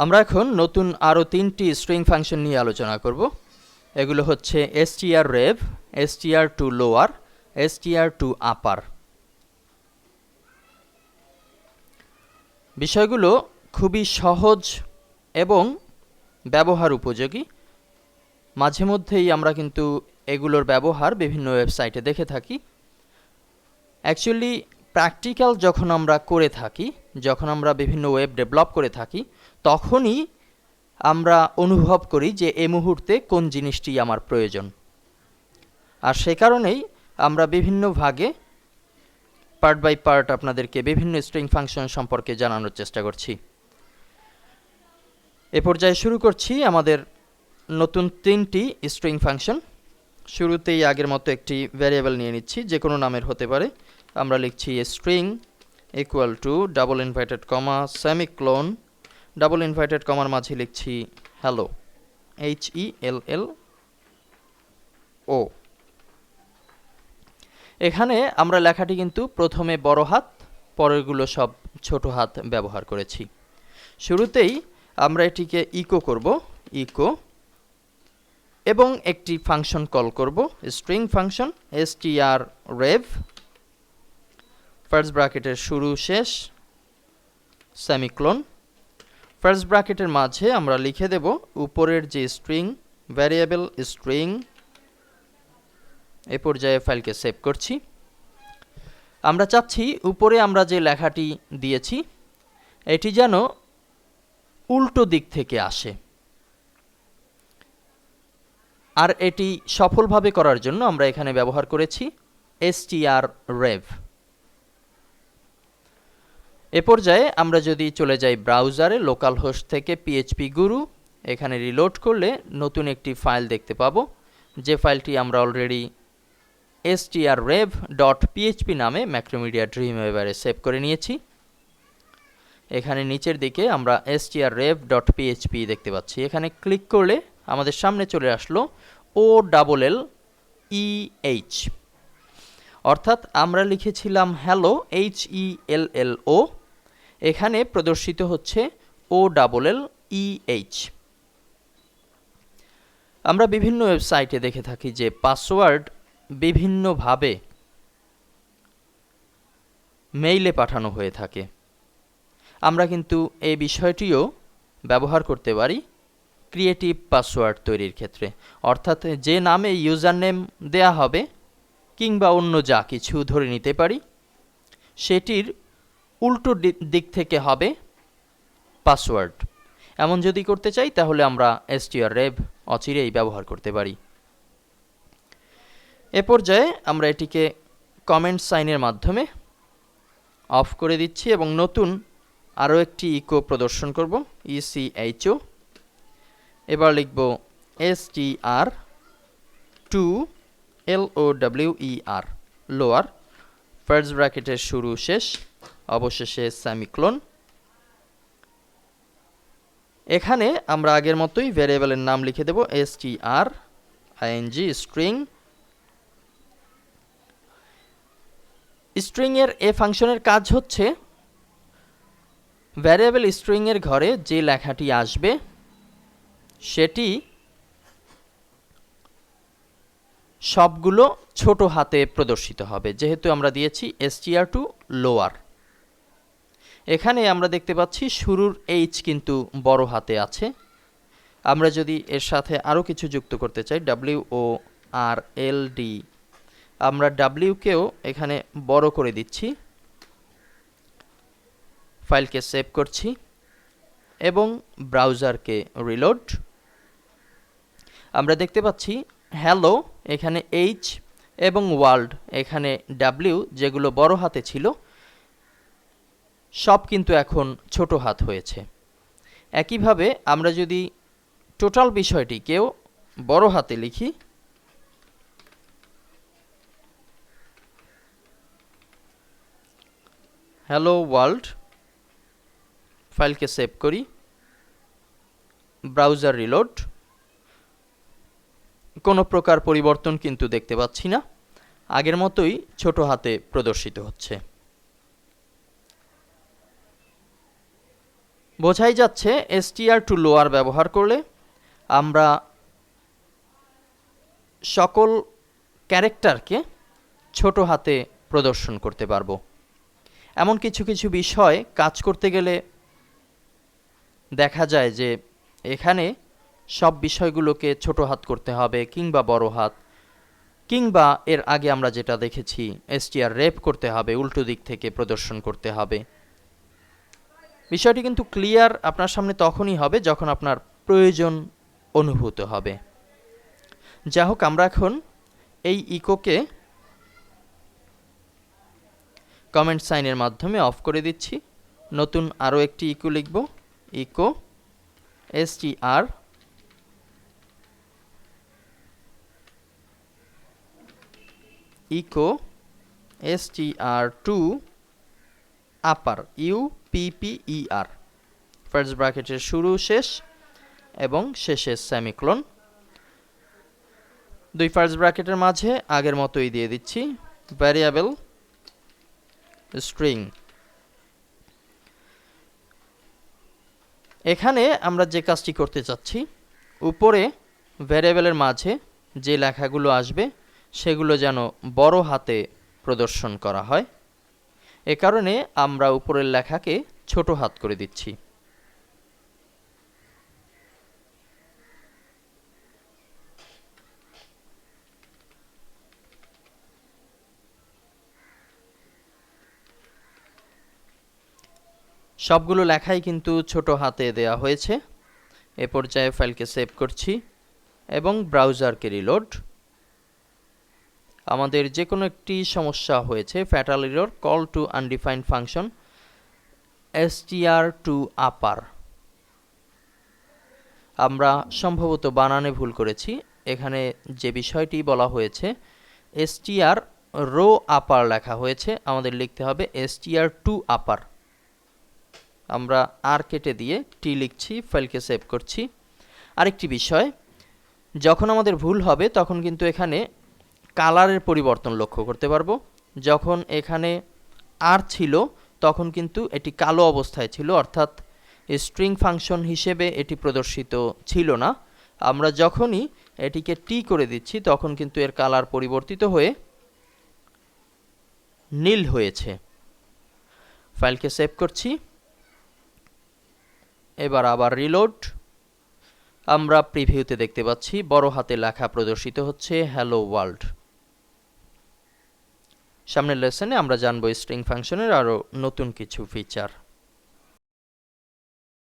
আমরা এখন নতুন আরও 3টি স্ট্রিং ফাংশন নিয়ে আলোচনা করব। এগুলো হচ্ছে strrev, str2lower, str2upper। বিষয়গুলো খুবই সহজ এবং ব্যবহার উপযোগী। মাঝে মধ্যেই আমরা কিন্তু এগুলোর ব্যবহার বিভিন্ন ওয়েবসাইটে দেখে থাকি। অ্যাকচুয়ালি প্র্যাকটিক্যাল যখন আমরা করে থাকি, যখন আমরা বিভিন্ন ওয়েব ডেভেলপ করে থাকি, তখনই আমরা অনুভব করি যে এই মুহূর্তে কোন জিনিসটি আমার প্রয়োজন। আর সে কারণেই আমরা বিভিন্ন ভাগে পার্ট বাই পার্ট আপনাদেরকে বিভিন্ন স্ট্রিং ফাংশন সম্পর্কে জানানোর চেষ্টা করছি। এ পর্যায়ে শুরু করছি আমাদের নতুন 3টি স্ট্রিং ফাংশন। শুরুতেই আগের মতো একটি ভ্যারিয়েবল নিয়ে নিচ্ছি, যে কোনো নামের হতে পারে। আমরা লিখছি string equal to double inverted comma semicolon, double inverted কমার মাঝে লিখছি হ্যালো, HELLO। এখানে আমরা লেখাটি কিন্তু প্রথমে বড় হাত, পরেরগুলো সব ছোট হাত ব্যবহার করেছি। শুরুতেই আমরা এটিকে ইকো করব, ইকো, এবং একটি ফাংশন কল করব, স্ট্রিং ফাংশন strrev, ফার্স্ট ব্র্যাকেটের শুরু শেষ সেমিক্লোন। ফার্স্ট ব্র্যাকেটের মাঝে আমরা লিখে দেব উপরের যে স্ট্রিং ভ্যারিয়েবল স্ট্রিং। এ পর্যায়ে ফাইলকে সেভ করছি। আমরা চাচ্ছি উপরে আমরা যে লেখাটি দিয়েছি এটি যেন উল্টো দিক থেকে আসে, আর এটি সফলভাবে করার জন্য আমরা এখানে ব্যবহার করেছি strrev। এ পর্যায়ে আমরা যদি চলে যাই ব্রাউজারে, লোকাল হোস্ট থেকে PHP গুরু, এখানে রিলোড করলে নতুন একটি ফাইল দেখতে পাবো, যে ফাইলটি আমরা অলরেডি strrev.php নামে ম্যাক্রোমিডিয়া ড্রিমওয়েভারে সেভ করে নিয়েছি। এখানে নিচের দিকে আমরা strrev.php দেখতে পাচ্ছি। এখানে ক্লিক করলে আমাদের সামনে চলে আসলো OLLEH, অর্থাৎ আমরা লিখেছিলাম হ্যালো HELLO, এখানে প্রদর্শিত হচ্ছে OLLEH। আমরা বিভিন্ন ওয়েবসাইটে দেখে থাকি যে পাসওয়ার্ড বিভিন্নভাবে মেইলে পাঠানো হয়ে থাকে। আমরা কিন্তু এই বিষয়টিও ব্যবহার করতে পারি ক্রিয়েটিভ পাসওয়ার্ড তৈরির ক্ষেত্রে, অর্থাৎ যে নামে ইউজার নেম দেয়া হবে কিংবা অন্য যা কিছু ধরে নিতে পারি, সেটির উল্টো দিক থেকে হবে পাসওয়ার্ড। এমন যদি করতে চাই তাহলে আমরা strrev অচিরেই ব্যবহার করতে পারি। এ পর্যায়ে আমরা এটিকে কমেন্ট সাইনের মাধ্যমে অফ করে দিচ্ছি এবং নতুন আরও একটি ইকো প্রদর্শন করব, ECHO। এবার লিখব str2lower, লোয়ার, ফার্স্ট ব্র্যাকেটের শুরু শেষ অবশেষে সেমিক্লোন। এখানে আমরা আগের মতোই ভ্যারিয়েবলের নাম লিখে দেব string স্ট্রিং। স্ট্রিংয়ের এ ফাংশনের কাজ হচ্ছে ভ্যারিয়েবল স্ট্রিংয়ের ঘরে যে লেখাটি আসবে সেটি সবগুলো ছোট হাতে প্রদর্শিত হবে, যেহেতু আমরা দিয়েছি str2lower। এখানে আমরা দেখতে পাচ্ছি শুরুর H কিন্তু বড় হাতে আছে। আমরা যদি এর সাথে আরও কিছু যুক্ত করতে চাই, WORLD, আমরা W কেও এখানে বড় করে দিচ্ছি। ফাইলকে সেভ করছি এবং ব্রাউজারকে রিলোড। আমরা দেখতে পাচ্ছি হ্যালো এখানে H এবং ওয়ার্ল্ড এখানে W, যেগুলো বড় হাতে ছিল সব কিন্তু এখন ছোট হাত হয়েছে। একইভাবে আমরা যদি টোটাল বিষয়টিকেও বড় হাতে লিখি, হ্যালো ওয়ার্ল্ড, ফাইলকে সেভ করি, ব্রাউজার রিলোড। কোনো প্রকার পরিবর্তন কিন্তু দেখতে পাচ্ছি না, আগের মতোই ছোট হাতে প্রদর্শিত হচ্ছে। বোঝাই যাচ্ছে str to lower ব্যবহার করলে আমরা সকল ক্যারেক্টারকে ছোট হাতে প্রদর্শন করতে পারবো। এমন কিছু কিছু বিষয় কাজ করতে গেলে দেখা যায় যে এখানে সব বিষয়গুলোকে ছোট হাত করতে হবে কিংবা বড় হাত, কিংবা এর আগে আমরা যেটা দেখেছি str রেপ করতে হবে, উল্টো দিক থেকে প্রদর্শন করতে হবে। বিষয়টি কিন্তু ক্লিয়ার আপনার সামনে তখনই হবে যখন আপনার প্রয়োজন অনুভূত হবে। যাই হোক, আমরা এখন এই ইকোকে কমেন্ট সাইনের মাধ্যমে অফ করে দিচ্ছি। নতুন আরও একটি ইকো লিখব, echo str echo str to upper upper, first ব্র্যাকেটের শুরু শেষ এবং শেষে সেমিকোলন। দুই ফার্স্ট ব্র্যাকেটের মাঝে আগের মতোই দিয়ে দিচ্ছি ভ্যারিয়েবল স্ট্রিং। এখানে আমরা যে কাজটি করতে চাচ্ছি, উপরে ভ্যারিয়েবলের মাঝে যে লেখাগুলো আসবে সেগুলো যেন বড় হাতে প্রদর্শন করা হয়। এ কারণে আমরা উপরের লেখাকে ছোট হাত করে দিচ্ছি। সবগুলো লেখাই কিন্তু ছোট হাতে দেয়া হয়েছে। এ পর্যায়ে ফাইলকে সেভ করছি এবং ব্রাউজারকে রিলোড। আমাদের যে কোনো একটি সমস্যা হয়েছে, fatal error, call to undefined function str to upper, আমরা সম্ভবত বানানে ভুল করেছি। এখানে যে বিষয়টি বলা হয়েছে str রো আপার লেখা হয়েছে, আমাদের লিখতে হবে str to upper। আমরা আর কেটে দিয়ে টি লিখছি, ফাইলকে সেভ করছি। আরেকটি বিষয়, যখন আমাদের ভুল হবে তখন কিন্তু এখানে কালারের পরিবর্তন লক্ষ্য করতে পারবো। যখন এখানে আর ছিল তখন কিন্তু এটি কালো অবস্থায় ছিল, অর্থাৎ স্ট্রিং ফাংশন হিসেবে এটি প্রদর্শিত ছিল না। আমরা যখনই এটিকে টি করে দিচ্ছি তখন কিন্তু এর কালার পরিবর্তিত হয়ে নীল হয়েছে। ফাইলকে সেভ করছি, এবার আবার রিলোড। আমরা প্রিভিউতে দেখতে পাচ্ছি বড় হাতে লেখা প্রদর্শিত হচ্ছে, হ্যালো ওয়ার্ল্ড। সামনের লেসনে আমরা জানবো স্ট্রিং ফাংশনের আরও নতুন কিছু ফিচার।